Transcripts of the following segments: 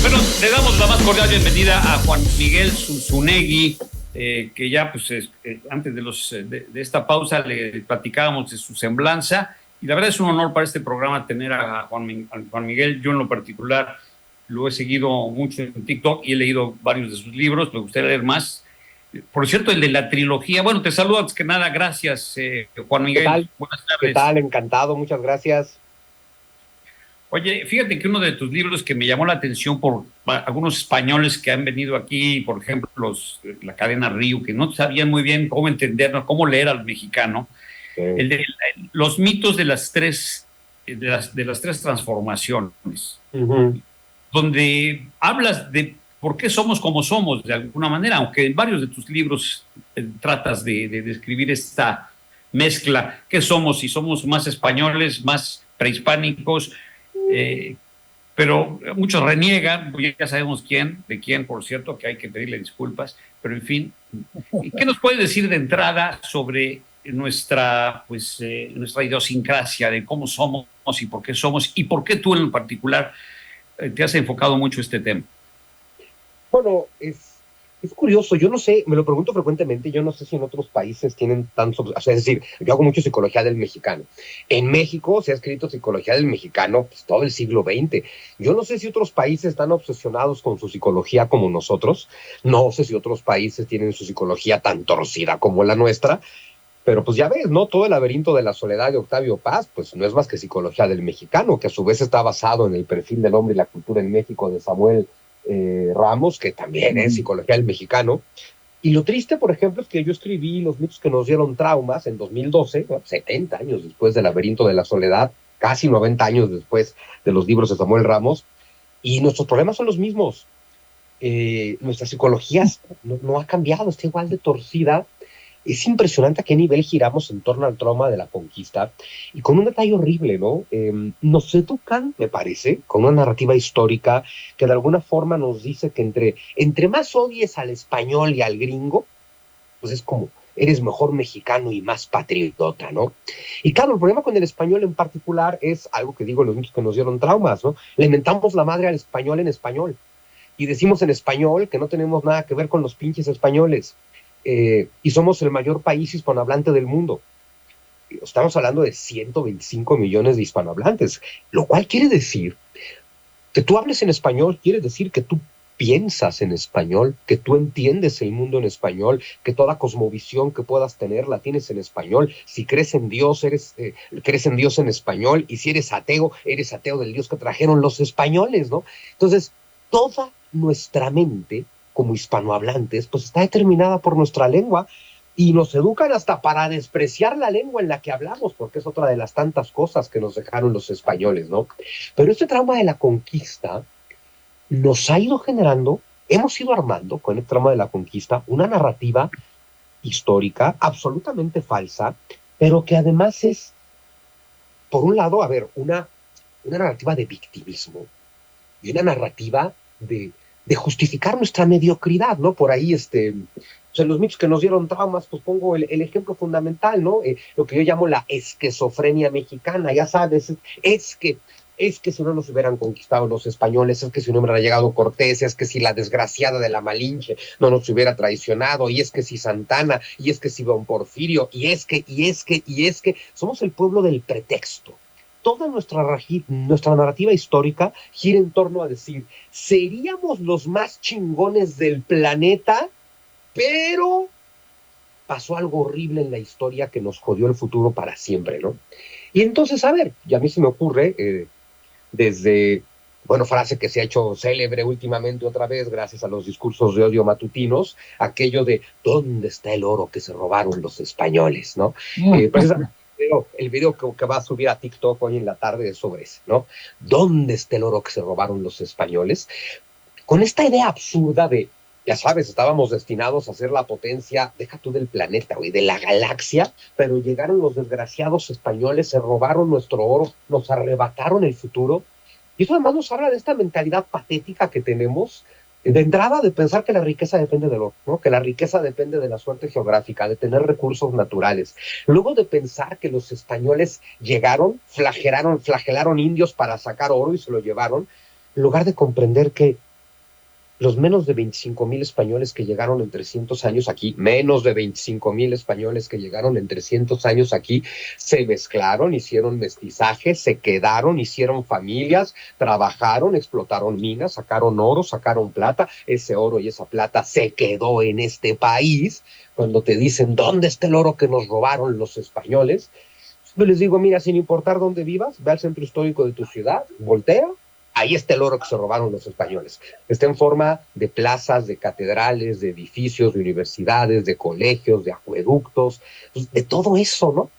Bueno, le damos la más cordial bienvenida a Juan Miguel Zunzunegui, que ya pues antes de esta pausa le platicábamos de su semblanza, y la verdad es un honor para este programa tener a Juan Miguel. Yo en lo particular lo he seguido mucho en TikTok y he leído varios de sus libros, me gustaría leer más. Por cierto, el de la trilogía, bueno, te saludo antes que nada, gracias Juan ¿Qué Miguel, tal? buenas ¿Qué tardes. tal? Encantado, muchas gracias. Oye, fíjate que uno de tus libros que me llamó la atención por algunos españoles que han venido aquí, por ejemplo, la cadena Río, que no sabían muy bien cómo entendernos, cómo leer al mexicano, Eh, el de los mitos de las tres, de las tres transformaciones, ujú. donde hablas de por qué somos como somos, de alguna manera, aunque en varios de tus libros tratas de describir esta mezcla, qué somos, si somos más españoles, más prehispánicos, eh, pero muchos reniegan, ya sabemos quién, de quién, por cierto, que hay que pedirle disculpas, pero en fin, ¿qué nos puedes decir de entrada sobre nuestra idiosincrasia, de cómo somos y por qué tú en particular te has enfocado mucho este tema? Bueno, es curioso, yo no sé, me lo pregunto frecuentemente, yo no sé si en otros países tienen tanto, o sea, es decir, yo hago mucho psicología del mexicano. En México se ha escrito psicología del mexicano pues, todo el siglo XX. Yo no sé si otros países están obsesionados con su psicología como nosotros, no sé si otros países tienen su psicología tan torcida como la nuestra. Pero pues ya ves, ¿no? Todo el laberinto de la soledad de Octavio Paz, pues no es más que psicología del mexicano, que a su vez está basado en el perfil del hombre y la cultura en México de Samuel Ramos, que también es psicología del mexicano. Y lo triste, por ejemplo, es que yo escribí Los mitos que nos dieron traumas en 2012, ¿no? 70 años después del laberinto de la soledad, casi 90 años después de los libros de Samuel Ramos, y nuestros problemas son los mismos. Nuestra psicología no ha cambiado, está igual de torcida. Es impresionante a qué nivel giramos en torno al trauma de la conquista y con un detalle horrible, ¿no? Nos educan, me parece, con una narrativa histórica que de alguna forma nos dice que entre más odies al español y al gringo, pues es como eres mejor mexicano y más patriota, ¿no? Y claro, el problema con el español en particular es algo que digo en los mitos que nos dieron traumas, ¿no? Le mentamos la madre al español en español y decimos en español que no tenemos nada que ver con los pinches españoles. Y somos el mayor país hispanohablante del mundo. Estamos hablando de 125 millones de hispanohablantes, lo cual quiere decir que tú hables en español, quiere decir que tú piensas en español, que tú entiendes el mundo en español, que toda cosmovisión que puedas tener la tienes en español. Si crees en Dios, crees en Dios en español, y si eres ateo del Dios que trajeron los españoles, ¿no? Entonces, toda nuestra mente como hispanohablantes, pues está determinada por nuestra lengua y nos educan hasta para despreciar la lengua en la que hablamos, porque es otra de las tantas cosas que nos dejaron los españoles, ¿no? Pero este trauma de la conquista nos ha ido generando, hemos ido armando con el trauma de la conquista una narrativa histórica absolutamente falsa, pero que además es, por un lado, a ver, una narrativa de victimismo y una narrativa de justificar nuestra mediocridad, ¿no? Por ahí, o sea, los mitos que nos dieron traumas, pues pongo el ejemplo fundamental, ¿no? Lo que yo llamo la esquizofrenia mexicana, ya sabes, es que es que si no nos hubieran conquistado los españoles, es que si no hubiera llegado Cortés, es que si la desgraciada de la Malinche no nos hubiera traicionado, y es que si Santana, y es que si Don Porfirio, y es que, somos el pueblo del pretexto. Toda nuestra narrativa histórica gira en torno a decir, seríamos los más chingones del planeta, pero pasó algo horrible en la historia que nos jodió el futuro para siempre, ¿no? Y entonces, a ver, y a mí se me ocurre, desde, bueno, frase que se ha hecho célebre últimamente otra vez gracias a los discursos de odio matutinos, aquello de ¿dónde está el oro que se robaron los españoles? ¿No? Precisamente el video que va a subir a TikTok hoy en la tarde es sobre eso, ¿no? ¿Dónde está el oro que se robaron los españoles? Con esta idea absurda de, ya sabes, estábamos destinados a ser la potencia, deja tú del planeta, güey, de la galaxia, pero llegaron los desgraciados españoles, se robaron nuestro oro, nos arrebataron el futuro. Y eso además nos habla de esta mentalidad patética que tenemos, de entrada de pensar que la riqueza depende del oro, ¿no? Que la riqueza depende de la suerte geográfica, de tener recursos naturales. Luego de pensar que los españoles llegaron, flagelaron indios para sacar oro y se lo llevaron, en lugar de comprender que los menos de 25,000 españoles que llegaron en 300 años aquí, menos de 25,000 españoles que llegaron en 300 años aquí, se mezclaron, hicieron mestizaje, se quedaron, hicieron familias, trabajaron, explotaron minas, sacaron oro, sacaron plata, ese oro y esa plata se quedó en este país. Cuando te dicen, ¿dónde está el oro que nos robaron los españoles? Yo les digo, mira, sin importar dónde vivas, ve al centro histórico de tu ciudad, voltea, ahí está el oro que se robaron los españoles. Está en forma de plazas, de catedrales, de edificios, de universidades, de colegios, de acueductos, de todo eso, ¿no?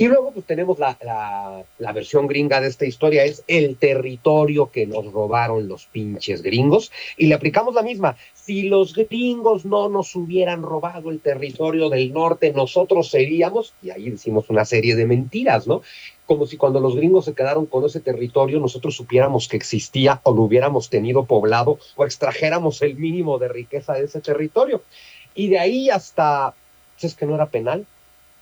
Y luego pues tenemos la versión gringa de esta historia, es el territorio que nos robaron los pinches gringos, y le aplicamos la misma. Si los gringos no nos hubieran robado el territorio del norte, nosotros seríamos, y ahí decimos una serie de mentiras, ¿no? Como si cuando los gringos se quedaron con ese territorio, nosotros supiéramos que existía o lo hubiéramos tenido poblado o extrajéramos el mínimo de riqueza de ese territorio. Y de ahí hasta, pues es que no era penal,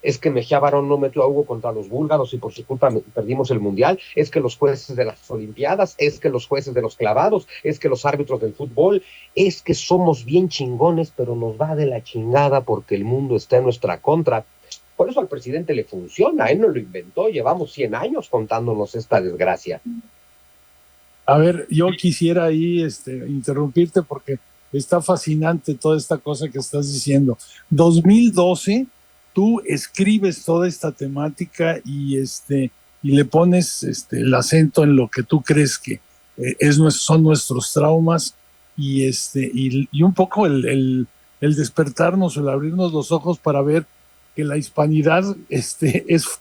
es que Mejía Barón no metió a Hugo contra los búlgaros y por su culpa perdimos el Mundial, es que los jueces de las Olimpiadas, es que los jueces de los clavados, es que los árbitros del fútbol, es que somos bien chingones, pero nos va de la chingada porque el mundo está en nuestra contra. Por eso al presidente le funciona, él no lo inventó, llevamos 100 años contándonos esta desgracia. A ver, yo quisiera ahí interrumpirte porque está fascinante toda esta cosa que estás diciendo. 2012, tú escribes toda esta temática y le pones el acento en lo que tú crees que son nuestros traumas y un poco el despertarnos, el abrirnos los ojos para ver que la hispanidad es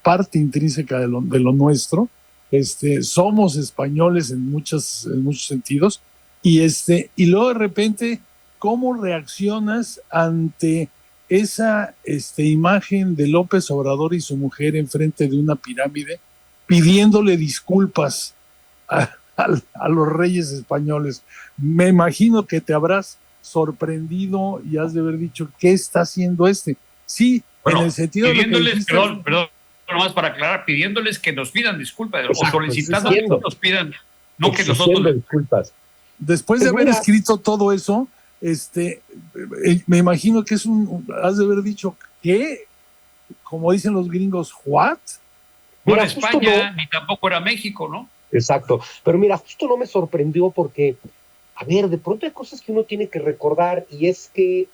parte intrínseca de lo nuestro. Somos españoles en muchos sentidos y luego de repente cómo reaccionas ante esa imagen de López Obrador y su mujer enfrente de una pirámide pidiéndole disculpas a los reyes españoles. Me imagino que te habrás sorprendido y has de haber dicho, ¿qué está haciendo Sí, bueno, en el sentido pidiéndoles, de lo que dijiste, perdón, nomás para aclarar, pidiéndoles que nos pidan disculpas, exacto, o solicitando que nos pidan, no que nosotros disculpas. Después de haber escrito todo eso, me imagino que has de haber dicho, ¿qué? Como dicen los gringos, ¿what? No era España, ni tampoco era México, ¿no? Exacto, pero mira, justo no me sorprendió porque, a ver, de pronto hay cosas que uno tiene que recordar y es que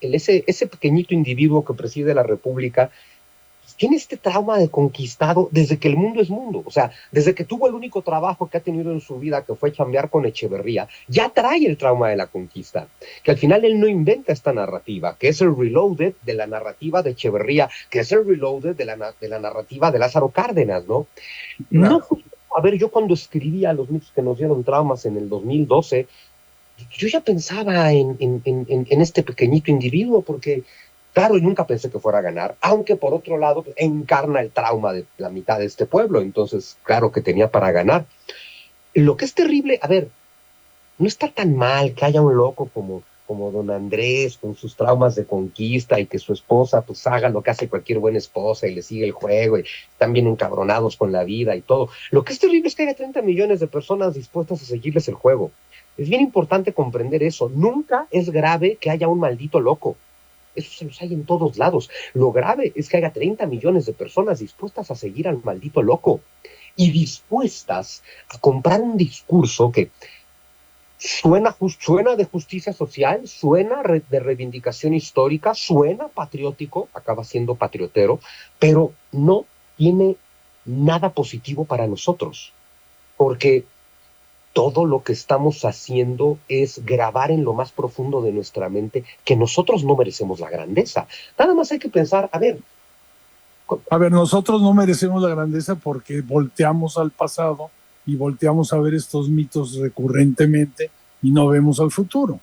ese pequeñito individuo que preside la República tiene este trauma de conquistado desde que el mundo es mundo, o sea, desde que tuvo el único trabajo que ha tenido en su vida, que fue chambear con Echeverría, ya trae el trauma de la conquista, que al final él no inventa esta narrativa, que es el reloaded de la narrativa de Echeverría, que es el reloaded de la narrativa de Lázaro Cárdenas, ¿no? Claro. No, a ver, yo cuando escribía los mitos que nos dieron traumas en el 2012, yo ya pensaba en este pequeñito individuo, porque claro, y nunca pensé que fuera a ganar, aunque por otro lado encarna el trauma de la mitad de este pueblo, entonces claro que tenía para ganar. Lo que es terrible, a ver, no está tan mal que haya un loco como don Andrés con sus traumas de conquista y que su esposa pues haga lo que hace cualquier buena esposa y le sigue el juego y están bien encabronados con la vida y todo. Lo que es terrible es que haya 30 millones de personas dispuestas a seguirles el juego. Es bien importante comprender eso. Nunca es grave que haya un maldito loco. Eso se los hay en todos lados. Lo grave es que haya 30 millones de personas dispuestas a seguir al maldito loco y dispuestas a comprar un discurso que suena de justicia social, suena de reivindicación histórica, suena patriótico, acaba siendo patriotero, pero no tiene nada positivo para nosotros, porque todo lo que estamos haciendo es grabar en lo más profundo de nuestra mente que nosotros no merecemos la grandeza. Nada más hay que pensar, a ver, nosotros no merecemos la grandeza porque volteamos al pasado y volteamos a ver estos mitos recurrentemente y no vemos al futuro.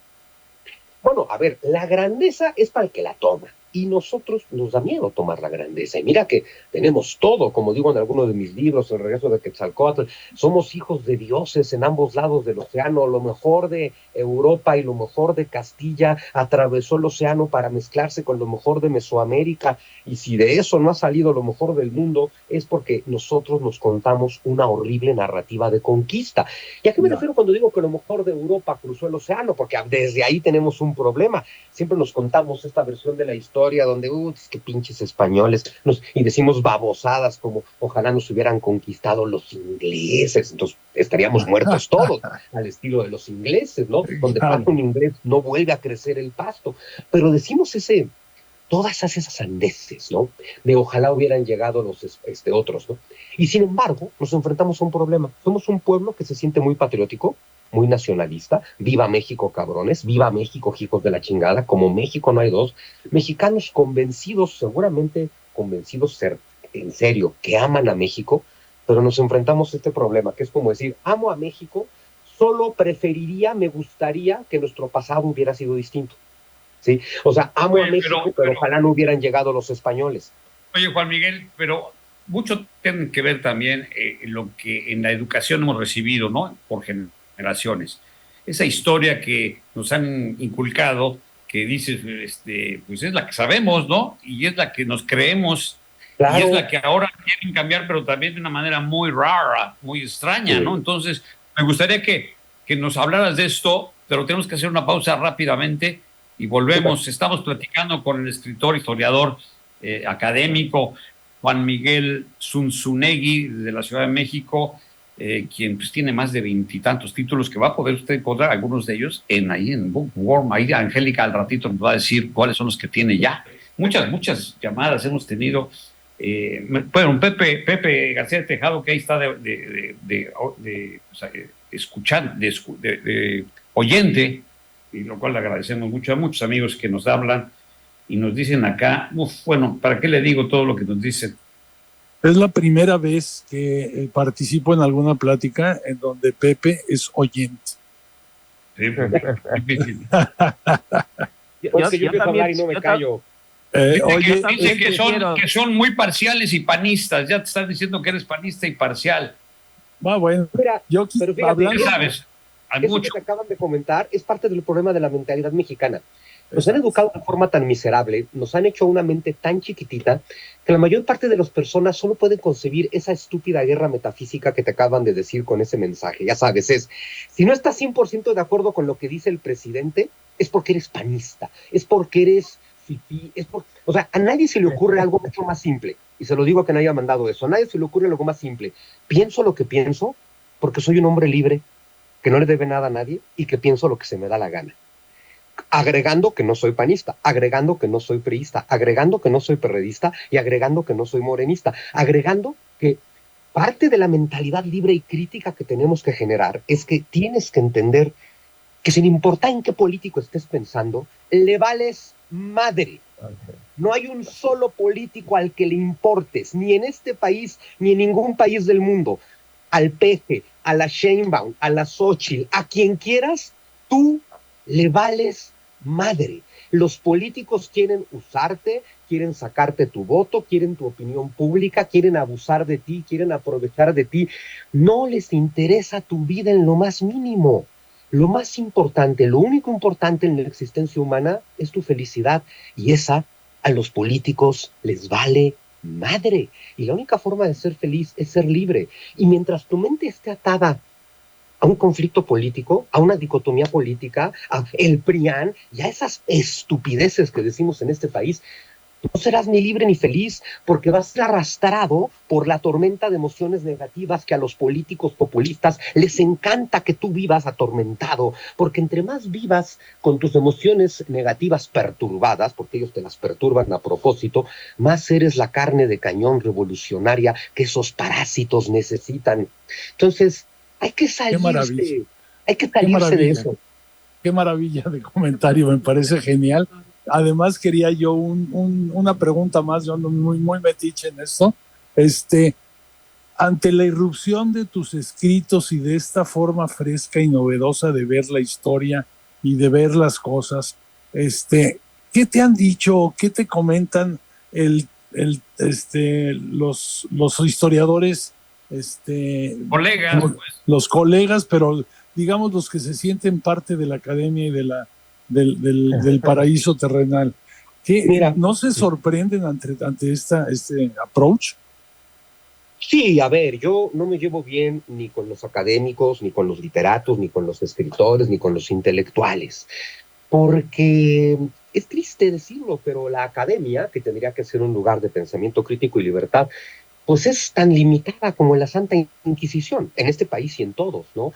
Bueno, a ver, la grandeza es para el que la toma. y nosotros nos da miedo tomar la grandeza. Y mira que tenemos todo, como digo en algunos de mis libros, El regreso de Quetzalcóatl, somos hijos de dioses en ambos lados del océano, lo mejor de Europa y lo mejor de Castilla atravesó el océano para mezclarse con lo mejor de Mesoamérica, y si de eso no ha salido lo mejor del mundo, es porque nosotros nos contamos una horrible narrativa de conquista. ¿Y a qué me refiero cuando digo que lo mejor de Europa cruzó el océano? Porque desde ahí tenemos un problema. Siempre nos contamos esta versión de la historia donde, es que pinches españoles, y decimos babosadas como ojalá nos hubieran conquistado los ingleses, entonces estaríamos muertos todos, al estilo de los ingleses, ¿no? Donde para un inglés no vuelve a crecer el pasto. Pero decimos todas esas sandeces, ¿no? De ojalá hubieran llegado los otros, ¿no? Y sin embargo, nos enfrentamos a un problema. Somos un pueblo que se siente muy patriótico, muy nacionalista. Viva México, cabrones. Viva México, hijos de la chingada. Como México no hay dos. Mexicanos convencidos, seguramente convencidos en serio, que aman a México, pero nos enfrentamos a este problema, que es como decir, amo a México, solo me gustaría que nuestro pasado hubiera sido distinto. ¿Sí? O sea, amo a México, pero ojalá no hubieran llegado los españoles. Oye, Juan Miguel, pero mucho tiene que ver también lo que en la educación hemos recibido, ¿no? Por generaciones. Esa historia que nos han inculcado, que dices, pues es la que sabemos, ¿no? Y es la que nos creemos. Claro. Y es la que ahora quieren cambiar, pero también de una manera muy rara, muy extraña, ¿no? Entonces, me gustaría que nos hablaras de esto, pero tenemos que hacer una pausa rápidamente y volvemos. Estamos platicando con el escritor, historiador, académico, Juan Miguel Zunzunegui, de la Ciudad de México, quien pues tiene más de 20 y tantos títulos, que va a poder usted encontrar algunos de ellos ahí en Bookworm. Ahí Angélica al ratito nos va a decir cuáles son los que tiene ya. Muchas llamadas hemos tenido. Bueno, Pepe García Tejado, que ahí está de oyente, y lo cual le agradecemos mucho a muchos amigos que nos hablan y nos dicen acá, bueno, ¿para qué le digo todo lo que nos dicen? Es la primera vez que participo en alguna plática en donde Pepe es oyente. Sí, difícil. Yo empiezo a hablar y no me callo. Dice que son muy parciales y panistas. Ya te están diciendo que eres panista y parcial. Bueno, mira, pero fíjate, ¿qué sabes? Eso que te acaban de comentar es parte del problema de la mentalidad mexicana. Nos han educado de forma tan miserable, nos han hecho una mente tan chiquitita, que la mayor parte de las personas solo pueden concebir esa estúpida guerra metafísica que te acaban de decir con ese mensaje. Ya sabes, si no estás 100% de acuerdo con lo que dice el presidente, es porque eres panista, es porque eres fifí, o sea, a nadie se le ocurre algo mucho más simple, y se lo digo a quien haya mandado eso, a nadie se le ocurre algo más simple. Pienso lo que pienso porque soy un hombre libre, que no le debe nada a nadie y que pienso lo que se me da la gana. Agregando que no soy panista, agregando que no soy priista, agregando que no soy perredista y agregando que no soy morenista, agregando que parte de la mentalidad libre y crítica que tenemos que generar es que tienes que entender que sin importar en qué político estés pensando, le vales madre. No hay un solo político al que le importes, ni en este país, ni en ningún país del mundo. Al Peje, a la Sheinbaum, a la Xóchitl, a quien quieras, tú le vales madre. Los políticos quieren usarte, quieren sacarte tu voto, quieren tu opinión pública, quieren abusar de ti, quieren aprovechar de ti. No les interesa tu vida en lo más mínimo. Lo más importante, lo único importante en la existencia humana es tu felicidad, y esa a los políticos les vale madre. Y la única forma de ser feliz es ser libre. Y mientras tu mente esté atada a un conflicto político, a una dicotomía política, a el PRIAN y a esas estupideces que decimos en este país, no serás ni libre ni feliz, porque vas a ser arrastrado por la tormenta de emociones negativas que a los políticos populistas les encanta que tú vivas atormentado, porque entre más vivas con tus emociones negativas perturbadas, porque ellos te las perturban a propósito, más eres la carne de cañón revolucionaria que esos parásitos necesitan. Entonces, hay que salirse de eso. Qué maravilla de comentario, me parece genial. Además, quería yo una pregunta más, yo ando muy metiche en esto. Ante la irrupción de tus escritos y de esta forma fresca y novedosa de ver la historia y de ver las cosas, ¿Qué te han dicho? ¿Qué te comentan los historiadores, Colegas, pues. los colegas, pero digamos los que se sienten parte de la academia y del paraíso terrenal? Mira, ¿No se sorprenden ante este approach? sí, a ver, yo no me llevo bien ni con los académicos, ni con los literatos, ni con los escritores, ni con los intelectuales, porque es triste decirlo, pero la academia, que tendría que ser un lugar de pensamiento crítico y libertad, pues es tan limitada como la Santa Inquisición, en este país y en todos, ¿no?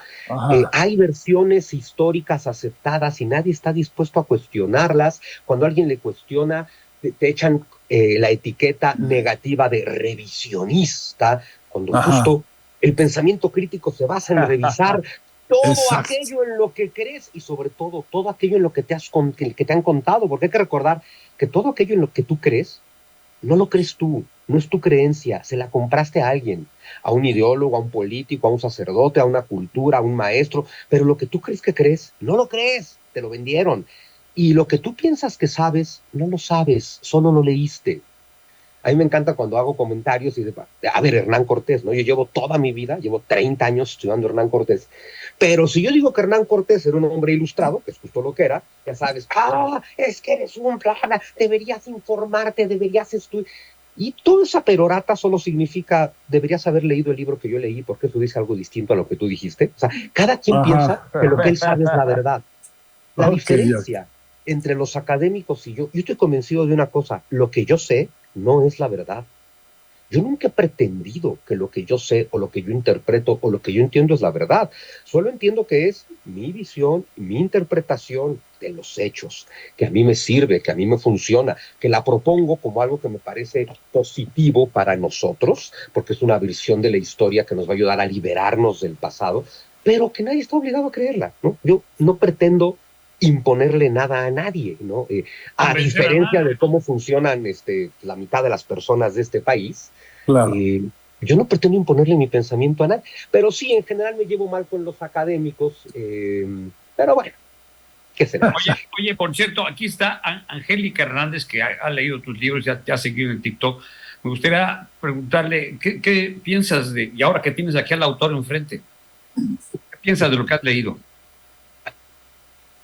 Hay versiones históricas aceptadas y nadie está dispuesto a cuestionarlas. Cuando alguien le cuestiona, te echan la etiqueta negativa de revisionista, cuando justo el pensamiento crítico se basa en revisar todo aquello en lo que crees y sobre todo aquello en lo que te han contado, porque hay que recordar que todo aquello en lo que tú crees, no lo crees tú, no es tu creencia, se la compraste a alguien, a un ideólogo, a un político, a un sacerdote, a una cultura, a un maestro, pero lo que tú crees, no lo crees, te lo vendieron. Y lo que tú piensas que sabes, no lo sabes, solo lo leíste. A mí me encanta cuando hago comentarios y a ver, Hernán Cortés, ¿no? Yo llevo toda mi vida, llevo 30 años estudiando Hernán Cortés, pero si yo digo que Hernán Cortés era un hombre ilustrado, que es justo lo que era, ya sabes, es que eres un plana, deberías informarte, deberías estudiar. Y toda esa perorata solo significa, deberías haber leído el libro que yo leí, porque eso dice algo distinto a lo que tú dijiste. O sea, cada quien piensa que lo que él sabe es la verdad. La diferencia entre los académicos y yo estoy convencido de una cosa, lo que yo sé no es la verdad. Yo nunca he pretendido que lo que yo sé o lo que yo interpreto o lo que yo entiendo es la verdad. Solo entiendo que es mi visión, mi interpretación de los hechos, que a mí me sirve, que a mí me funciona, que la propongo como algo que me parece positivo para nosotros, porque es una versión de la historia que nos va a ayudar a liberarnos del pasado, pero que nadie está obligado a creerla, ¿no? Yo no pretendo imponerle nada a nadie, ¿no? A diferencia de cómo funcionan la mitad de las personas de este país, claro. Yo no pretendo imponerle mi pensamiento a nadie, pero sí, en general me llevo mal con los académicos, pero bueno, ¿qué se le hace? Oye, por cierto, aquí está Angélica Hernández, que ha leído tus libros, ya te ha seguido en TikTok. Me gustaría preguntarle, ¿qué piensas de, y ahora que tienes aquí al autor enfrente, qué piensas de lo que has leído?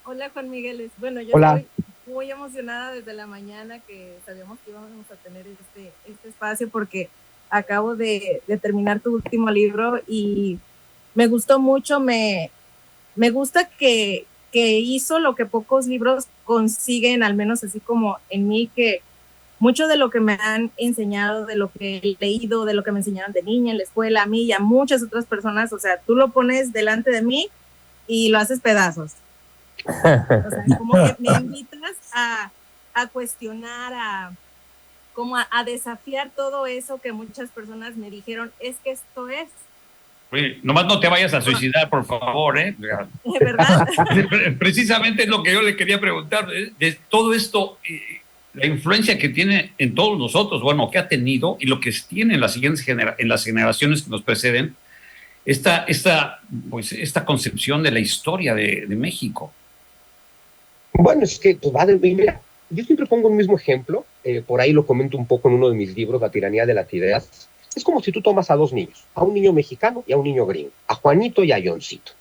Hola, Juan Miguel. Bueno, yo estoy muy emocionada desde la mañana que sabíamos que íbamos a tener este espacio porque acabo de terminar tu último libro y me gustó mucho, me gusta que hizo lo que pocos libros consiguen, al menos así como en mí, que mucho de lo que me han enseñado, de lo que he leído, de lo que me enseñaron de niña en la escuela, a mí y a muchas otras personas, o sea, tú lo pones delante de mí y lo haces pedazos. O sea, como que me invitas a cuestionar, como a desafiar todo eso que muchas personas me dijeron, es que esto es. Oye, nomás no te vayas a suicidar, por favor, ¿eh? ¿Verdad? Precisamente es lo que yo le quería preguntar, de todo esto, la influencia que tiene en todos nosotros, bueno, que ha tenido y lo que tiene en las siguientes en las generaciones que nos preceden, esta concepción de la historia de México. Bueno, es que pues, mira, yo siempre pongo un mismo ejemplo, por ahí lo comento un poco en uno de mis libros, La tiranía de las ideas. Es como si tú tomas a dos niños, a un niño mexicano y a un niño gringo, a Juanito y a Johncito.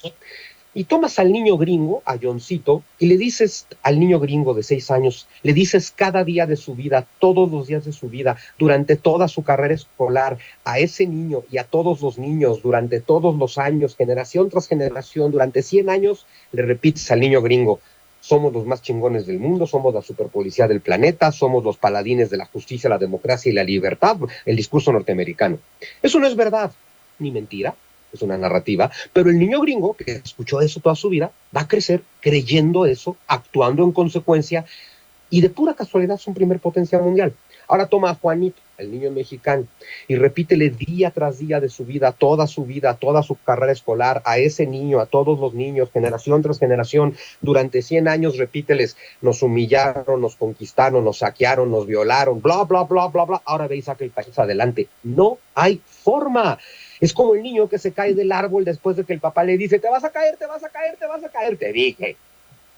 Y tomas al niño gringo, a Johncito, y le dices al niño gringo de 6 años, le dices cada día de su vida, todos los días de su vida, durante toda su carrera escolar, a ese niño y a todos los niños, durante todos los años, generación tras generación, durante 100 años, le repites al niño gringo, somos los más chingones del mundo, somos la superpolicía del planeta, somos los paladines de la justicia, la democracia y la libertad, el discurso norteamericano. Eso no es verdad, ni mentira, es una narrativa, pero el niño gringo que escuchó eso toda su vida va a crecer creyendo eso, actuando en consecuencia, y de pura casualidad es un primer potencia mundial. Ahora toma a Juanito, el niño mexicano, y repítele día tras día de su vida, toda su carrera escolar, a ese niño, a todos los niños, generación tras generación, durante 100 años, repíteles, nos humillaron, nos conquistaron, nos saquearon, nos violaron, bla, bla, bla, bla, bla, ahora ve y saca el país adelante. No hay forma. Es como el niño que se cae del árbol después de que el papá le dice, te vas a caer, te vas a caer, te vas a caer, te dije.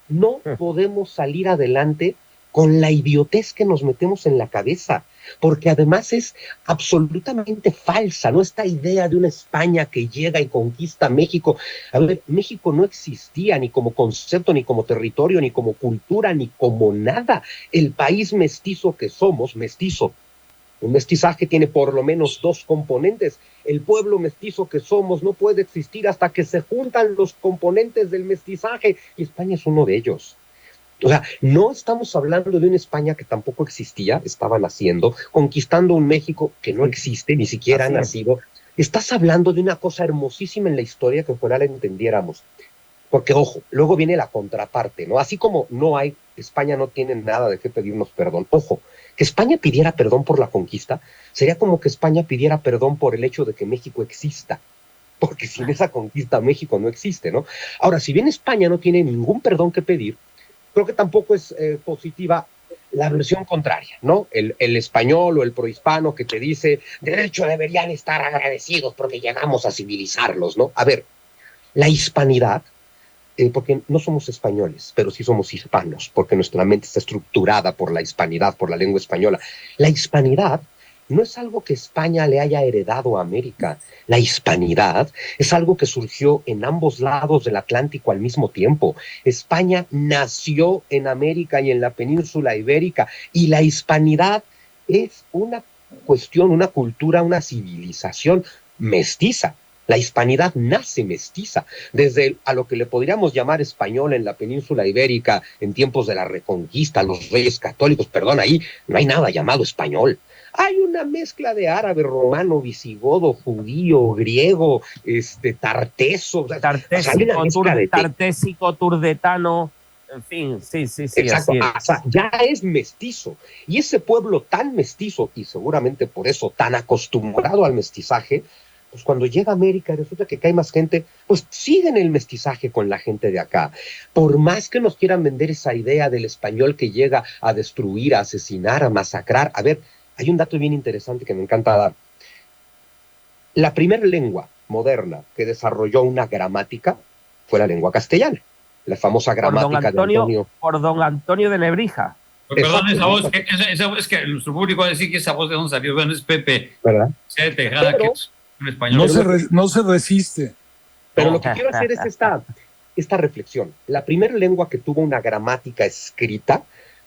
No podemos salir adelante con la idiotez que nos metemos en la cabeza, porque además es absolutamente falsa, ¿no? Esta idea de una España que llega y conquista México. A ver, México no existía ni como concepto, ni como territorio, ni como cultura, ni como nada. El país mestizo que somos, mestizo, un mestizaje tiene por lo menos dos componentes. El pueblo mestizo que somos no puede existir hasta que se juntan los componentes del mestizaje, y España es uno de ellos. O sea, no estamos hablando de una España que tampoco existía, estaba naciendo, conquistando un México que no existe, ni siquiera ha nacido. Estás hablando de una cosa hermosísima en la historia que ojalá la entendiéramos. Porque, ojo, luego viene la contraparte, ¿no? Así como España no tiene nada de qué pedirnos perdón. Ojo, que España pidiera perdón por la conquista sería como que España pidiera perdón por el hecho de que México exista. Porque sin esa conquista México no existe, ¿no? Ahora, si bien España no tiene ningún perdón que pedir, creo que tampoco es positiva la versión contraria, ¿no? El español o el prohispano que te dice, de hecho deberían estar agradecidos porque llegamos a civilizarlos, ¿no? A ver, la hispanidad, porque no somos españoles, pero sí somos hispanos, porque nuestra mente está estructurada por la hispanidad, por la lengua española. La hispanidad no es algo que España le haya heredado a América. La hispanidad es algo que surgió en ambos lados del Atlántico al mismo tiempo. España nació en América y en la península ibérica, y la hispanidad es una cuestión, una cultura, una civilización mestiza. La hispanidad nace mestiza, desde a lo que le podríamos llamar español en la península ibérica en tiempos de la Reconquista, los reyes católicos, perdón, ahí no hay nada llamado español. Hay una mezcla de árabe, romano, visigodo, judío, griego, tarteso. Tartésico, turdetano, en fin, sí. Exacto, así o sea, ya es mestizo. Y ese pueblo tan mestizo, y seguramente por eso tan acostumbrado al mestizaje, pues cuando llega a América y resulta que hay más gente, pues siguen el mestizaje con la gente de acá. Por más que nos quieran vender esa idea del español que llega a destruir, a asesinar, a masacrar. A ver, hay un dato bien interesante que me encanta dar. La primera lengua moderna que desarrolló una gramática fue la lengua castellana, la famosa gramática de Antonio. Por don Antonio de Nebrija. Perdón, esa voz, es que nuestro público va a decir que esa voz de dónde salió. Bueno, es Pepe, ¿verdad? Sea de Tejada, Pero, que es un español. No se resiste. Pero lo que quiero hacer es esta reflexión. La primera lengua que tuvo una gramática escrita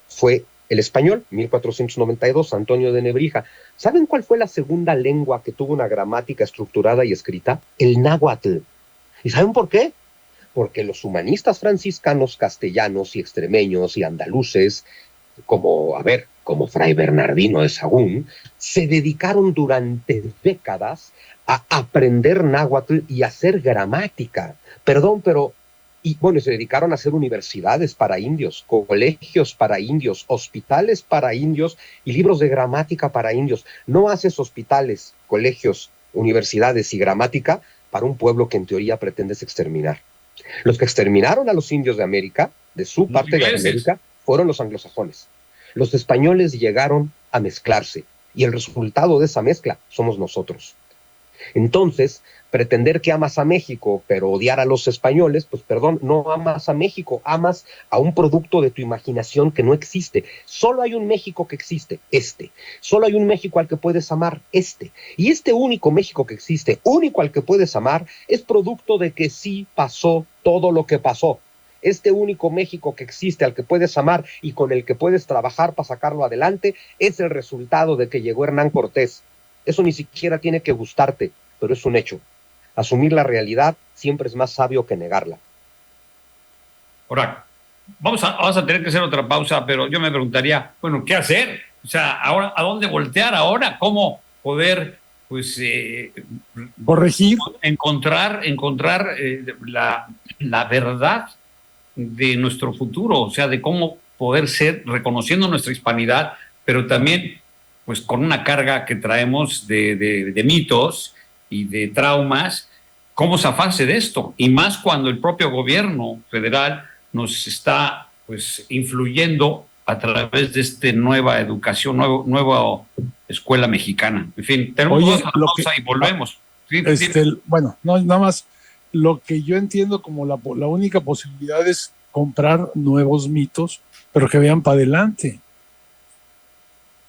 fue el español, 1492, Antonio de Nebrija. ¿Saben cuál fue la segunda lengua que tuvo una gramática estructurada y escrita? El náhuatl. ¿Y saben por qué? Porque los humanistas franciscanos, castellanos y extremeños y andaluces, como Fray Bernardino de Sahagún, se dedicaron durante décadas a aprender náhuatl y a hacer gramática. Se dedicaron a hacer universidades para indios, colegios para indios, hospitales para indios y libros de gramática para indios. No haces hospitales, colegios, universidades y gramática para un pueblo que en teoría pretendes exterminar. Los que exterminaron a los indios de América, de su parte de América, fueron los anglosajones. Los españoles llegaron a mezclarse y el resultado de esa mezcla somos nosotros. Entonces, pretender que amas a México, pero odiar a los españoles, pues perdón, no amas a México, amas a un producto de tu imaginación que no existe. Solo hay un México que existe, este. Solo hay un México al que puedes amar, este. Y este único México que existe, único al que puedes amar, es producto de que sí pasó todo lo que pasó. Este único México que existe, al que puedes amar y con el que puedes trabajar para sacarlo adelante, es el resultado de que llegó Hernán Cortés. Eso ni siquiera tiene que gustarte, pero es un hecho. Asumir la realidad siempre es más sabio que negarla. Ahora, vamos a tener que hacer otra pausa, pero yo me preguntaría, bueno, ¿qué hacer? O sea, ahora, ¿a dónde voltear ahora? ¿Cómo poder, corregir? Encontrar la verdad de nuestro futuro, o sea, de cómo poder ser, reconociendo nuestra hispanidad, pero también pues con una carga que traemos de mitos y de traumas, cómo zafarse de esto, y más cuando el propio gobierno federal nos está pues influyendo a través de esta nueva educación, nueva escuela mexicana. En fin, tenemos una pausa y volvemos. Bueno, no, nada más, lo que yo entiendo como la única posibilidad es comprar nuevos mitos, pero que vean para adelante.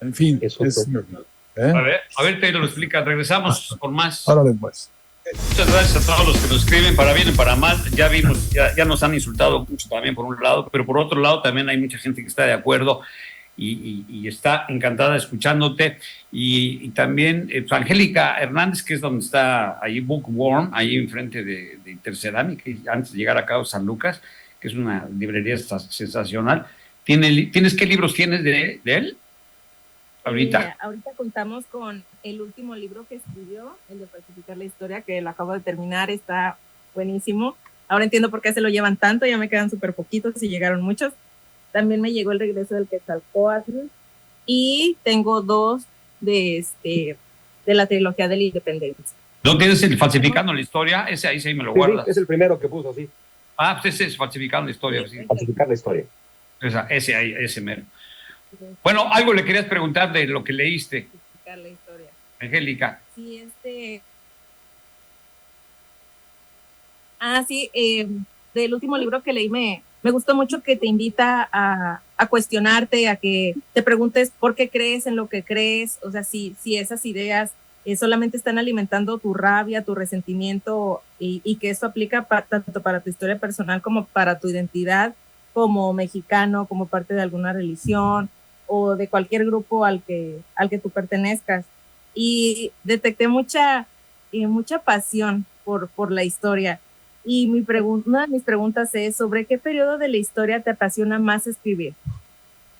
En fin, Eso ¿eh? A ver, te lo explica. Regresamos con más. Órale, pues. Muchas gracias a todos los que nos escriben, para bien y para mal. Ya vimos, ya nos han insultado mucho también por un lado, pero por otro lado también hay mucha gente que está de acuerdo y está encantada escuchándote. Y también pues, Angélica Hernández, que es donde está ahí Bookworm, ahí enfrente de Intercerami, que antes de llegar acá a San Lucas, que es una librería sensacional. ¿Tienes qué libros tienes de él? Ahorita. Ahorita contamos con el último libro que escribió, el de Falsificar la Historia, que lo acabo de terminar, está buenísimo. Ahora entiendo por qué se lo llevan tanto, ya me quedan súper poquitos y llegaron muchos. También me llegó El regreso del Quetzalcóatl y tengo 2 de la trilogía de la Independencia. ¿No tienes el Falsificando la Historia? Ese ahí sí me lo guardas. Sí, es el primero que puso, sí. Ah, pues ese es Falsificando la Historia. Sí. Falsificar la Historia. Ese ahí, ese mero. Bueno, algo le querías preguntar de lo que leíste. Falsificar la Historia. Angélica. Sí, del último libro que leí me gustó mucho, que te invita a cuestionarte, a que te preguntes por qué crees en lo que crees, o sea, si esas ideas solamente están alimentando tu rabia, tu resentimiento, y que eso aplica tanto para tu historia personal como para tu identidad como mexicano, como parte de alguna religión o de cualquier grupo al que tú pertenezcas. Y detecté mucha pasión por la historia. Y una de mis preguntas es, ¿sobre qué periodo de la historia te apasiona más escribir?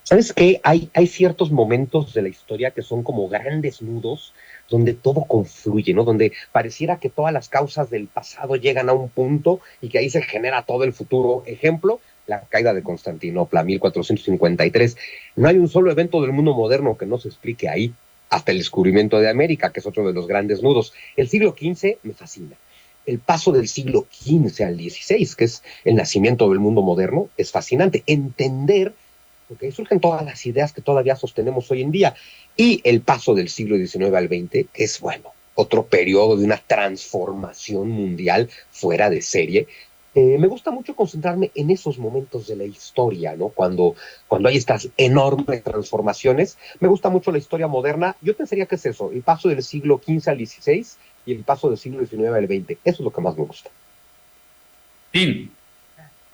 ¿Sabes qué? Hay ciertos momentos de la historia que son como grandes nudos donde todo confluye, ¿no? Donde pareciera que todas las causas del pasado llegan a un punto y que ahí se genera todo el futuro. Ejemplo, la caída de Constantinopla, 1453. No hay un solo evento del mundo moderno que no se explique ahí, hasta el descubrimiento de América, que es otro de los grandes nudos. El siglo XV me fascina. El paso del siglo XV al XVI, que es el nacimiento del mundo moderno, es fascinante. Entender, porque ahí surgen todas las ideas que todavía sostenemos hoy en día. Y el paso del siglo XIX al XX, que es, bueno, otro periodo de una transformación mundial fuera de serie. Me gusta mucho concentrarme en esos momentos de la historia, ¿no? Cuando hay estas enormes transformaciones. Me gusta mucho la historia moderna. Yo pensaría que es eso, el paso del siglo XV al XVI y el paso del siglo XIX al XX. Eso es lo que más me gusta. Sí.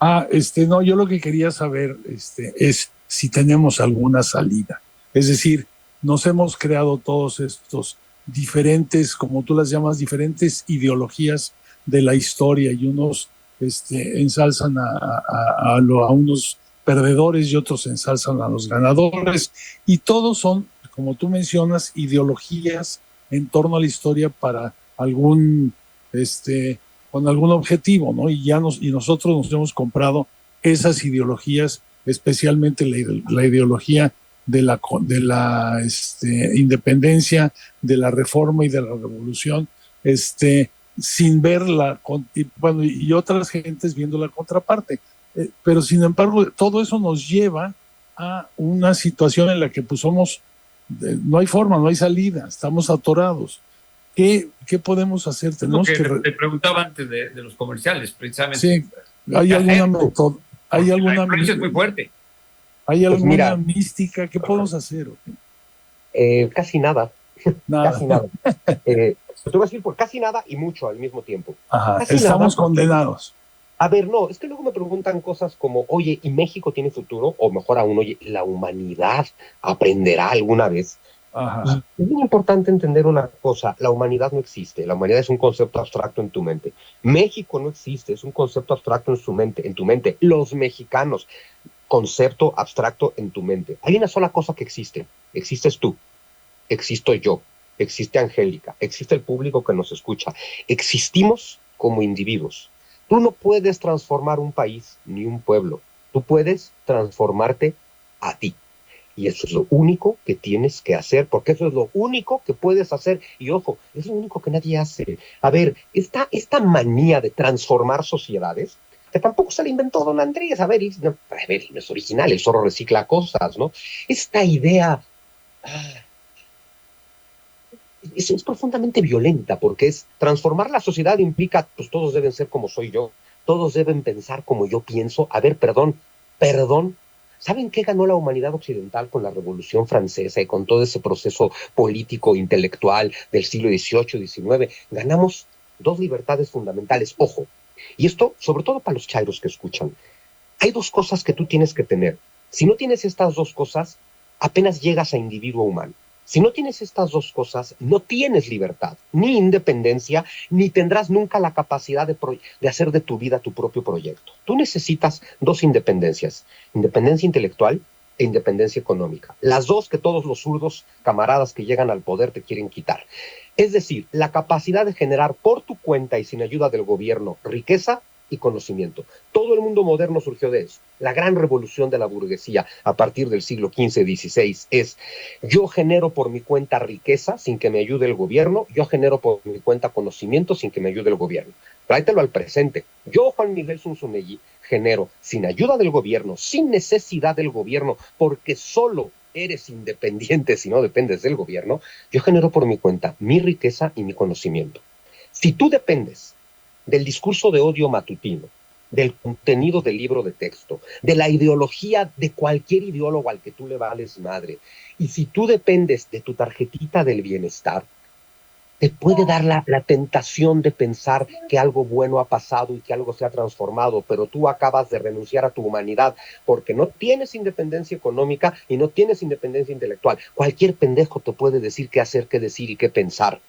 No, yo lo que quería saber es si tenemos alguna salida. Es decir, nos hemos creado todos estos diferentes, como tú las llamas, diferentes ideologías de la historia, y unos ensalzan a unos perdedores y otros ensalzan a los ganadores, y todos son, como tú mencionas, ideologías en torno a la historia para algún con algún objetivo, ¿no? Y nosotros nos hemos comprado esas ideologías, especialmente la ideología de la independencia, de la reforma y de la revolución, sin verla, y otras gentes viendo la contraparte. Pero sin embargo, todo eso nos lleva a una situación en la que pues no hay forma, no hay salida, estamos atorados. ¿Qué podemos hacer? Tenemos que te preguntaba antes de los comerciales, precisamente. Sí, ¿hay alguna es muy fuerte. ¿Hay alguna mística? ¿Qué podemos hacer? Casi nada. Nada. Casi nada. Te voy a decir por casi nada y mucho al mismo tiempo. Ajá, casi estamos nada. Condenados. A ver, no, es que luego me preguntan cosas como, oye, ¿y México tiene futuro? O mejor aún, oye, ¿la humanidad aprenderá alguna vez? Ajá. Y es muy importante entender una cosa, la humanidad no existe, la humanidad es un concepto abstracto en tu mente. México no existe, es un concepto abstracto en tu mente. Los mexicanos, concepto abstracto en tu mente. Hay una sola cosa que existe, existes tú, existo yo, existe Angélica, existe el público que nos escucha, existimos como individuos. Tú no puedes transformar un país ni un pueblo, tú puedes transformarte a ti. Y eso es lo único que tienes que hacer, porque eso es lo único que puedes hacer. Y ojo, es lo único que nadie hace. A ver, esta manía de transformar sociedades, que tampoco se la inventó don Andrés. A ver, no es original, el zorro recicla cosas, ¿no? Esta idea es profundamente violenta, porque transformar la sociedad implica, pues todos deben ser como soy yo. todos deben pensar como yo pienso. A ver, perdón. ¿Saben qué ganó la humanidad occidental con la Revolución Francesa y con todo ese proceso político, intelectual del siglo XVIII, XIX? Ganamos dos libertades fundamentales. Ojo, y esto sobre todo para los chairos que escuchan. Hay dos cosas que tú tienes que tener. Si no tienes estas dos cosas, apenas llegas a individuo humano. Si no tienes estas dos cosas, no tienes libertad, ni independencia, ni tendrás nunca la capacidad de hacer de tu vida tu propio proyecto. Tú necesitas dos independencias, independencia intelectual e independencia económica. Las dos que todos los zurdos camaradas que llegan al poder te quieren quitar. Es decir, la capacidad de generar por tu cuenta y sin ayuda del gobierno riqueza y conocimiento. Todo el mundo moderno surgió de eso. La gran revolución de la burguesía a partir del siglo XV-XVI es: yo genero por mi cuenta riqueza sin que me ayude el gobierno, yo genero por mi cuenta conocimiento sin que me ayude el gobierno. Tráetelo al presente. Yo, Juan Miguel Zunzunegui, genero sin ayuda del gobierno, sin necesidad del gobierno, porque solo eres independiente si no dependes del gobierno. Yo genero por mi cuenta mi riqueza y mi conocimiento. Si tú dependes del discurso de odio matutino, del contenido del libro de texto, de la ideología de cualquier ideólogo al que tú le vales madre, y si tú dependes de tu tarjetita del bienestar, te puede dar la tentación de pensar que algo bueno ha pasado y que algo se ha transformado, pero tú acabas de renunciar a tu humanidad porque no tienes independencia económica y no tienes independencia intelectual. Cualquier pendejo te puede decir qué hacer, qué decir y qué pensar,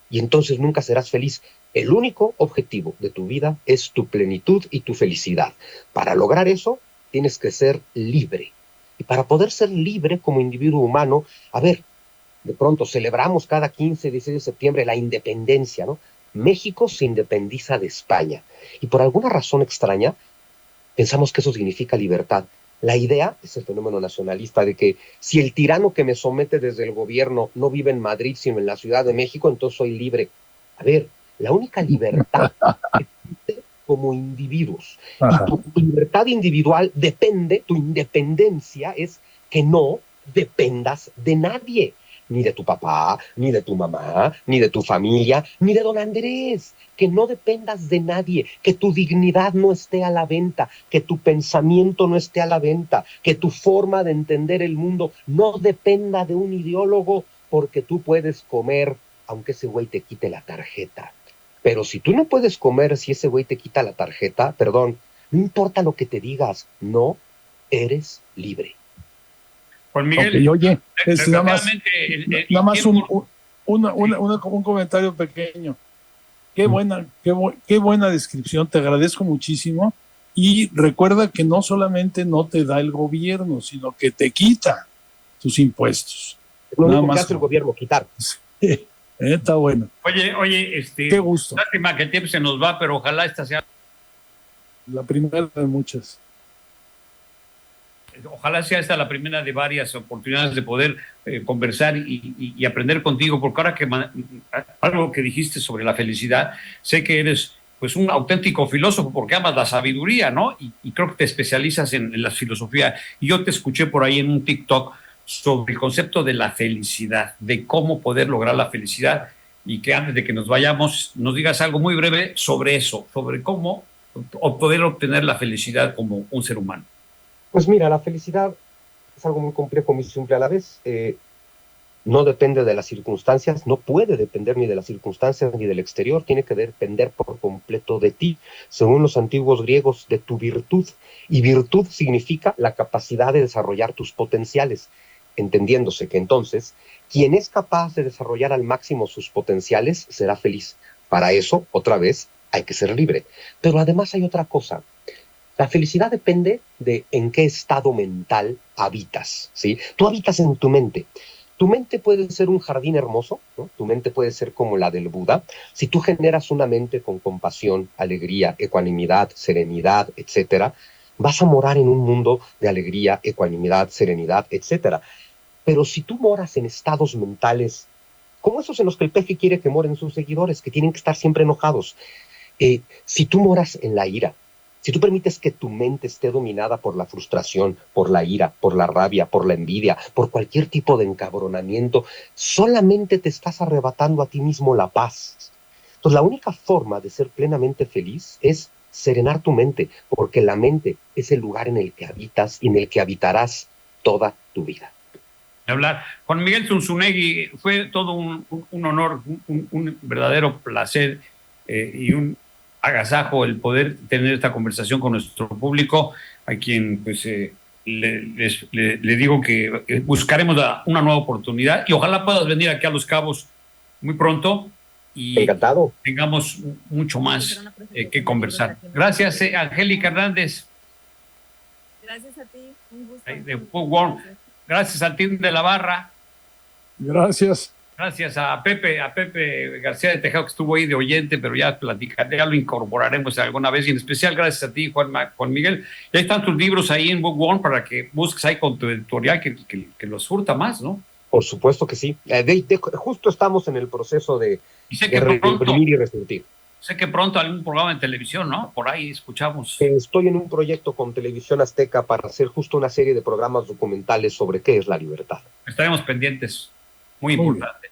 y entonces nunca serás feliz. El único objetivo de tu vida es tu plenitud y tu felicidad. Para lograr eso, tienes que ser libre. Y para poder ser libre como individuo humano, a ver, de pronto celebramos cada 15, 16 de septiembre la independencia, ¿no? México se independiza de España. Y por alguna razón extraña, pensamos que eso significa libertad. La idea es el fenómeno nacionalista de que si el tirano que me somete desde el gobierno no vive en Madrid, sino en la Ciudad de México, entonces soy libre. A ver, la única libertad existe como individuos. Ajá. Y tu libertad individual depende, tu independencia es que no dependas de nadie. Ni de tu papá, ni de tu mamá, ni de tu familia, ni de don Andrés. Que no dependas de nadie, que tu dignidad no esté a la venta, que tu pensamiento no esté a la venta, que tu forma de entender el mundo no dependa de un ideólogo, porque tú puedes comer aunque ese güey te quite la tarjeta. Pero si tú no puedes comer si ese güey te quita la tarjeta, perdón, no importa lo que te digas, no eres libre. Juan Miguel, Ok, oye, nada más, nada más tiempo- un comentario pequeño. Qué buena descripción, te agradezco muchísimo. Y recuerda que no solamente no te da el gobierno, sino que te quita tus impuestos. Lo Nada único que más hace el gobierno, quitar. Está bueno. Oye, Qué gusto. lástima que el tiempo se nos va, pero ojalá esta sea La primera de muchas. Ojalá sea esta la primera de varias oportunidades de poder conversar y aprender contigo, porque ahora que algo que dijiste sobre la felicidad, sé que eres pues un auténtico filósofo porque amas la sabiduría, ¿no? Y creo que te especializas en la filosofía. Y yo te escuché por ahí en un TikTok sobre el concepto de la felicidad, de cómo poder lograr la felicidad, y que antes de que nos vayamos nos digas algo muy breve sobre eso, sobre cómo poder obtener la felicidad como un ser humano. Pues mira, la felicidad es algo muy complejo, muy simple a la vez. No depende de las circunstancias, no puede depender ni de las circunstancias ni del exterior, tiene que depender por completo de ti, según los antiguos griegos, de tu virtud. Y virtud significa la capacidad de desarrollar tus potenciales, entendiéndose que entonces quien es capaz de desarrollar al máximo sus potenciales será feliz. Para eso, otra vez, hay que ser libre. Pero además hay otra cosa. La felicidad depende de en qué estado mental habitas, ¿sí? Tú habitas en tu mente. Tu mente puede ser un jardín hermoso, ¿no? Tu mente puede ser como la del Buda. Si tú generas una mente con compasión, alegría, ecuanimidad, serenidad, etcétera, vas a morar en un mundo de alegría, ecuanimidad, serenidad, etcétera. Pero si tú moras en estados mentales como esos en los que el peje quiere que moren sus seguidores, que tienen que estar siempre enojados, si tú moras en la ira, si tú permites que tu mente esté dominada por la frustración, por la ira, por la rabia, por la envidia, por cualquier tipo de encabronamiento, solamente te estás arrebatando a ti mismo la paz. Entonces, la única forma de ser plenamente feliz es serenar tu mente, porque la mente es el lugar en el que habitas y en el que habitarás toda tu vida. Hablar. Juan Miguel Zunzunegui, fue todo un honor, un verdadero placer y un agasajo el poder tener esta conversación con nuestro público, a quien pues le digo que buscaremos una nueva oportunidad y ojalá puedas venir aquí a Los Cabos muy pronto y Encantado. tengamos mucho más que conversar. Gracias, Angélica Hernández. Gracias a ti, un gusto. De Bookworm. Gracias a Tim de la Barra. Gracias. Gracias a Pepe García de Tejado, que estuvo ahí de oyente, pero ya platicaré, ya lo incorporaremos alguna vez. Y en especial gracias a ti, Juan Miguel. Ya están tus libros ahí en Bookworm para que busques ahí con tu editorial que los surta más, ¿no? Por supuesto que sí. Justo estamos en el proceso de reimprimir y resurtir. Sé que pronto algún programa en televisión, ¿no? Por ahí escuchamos. Estoy en un proyecto con Televisión Azteca para hacer justo una serie de programas documentales sobre qué es la libertad. Estaremos pendientes. Muy importante.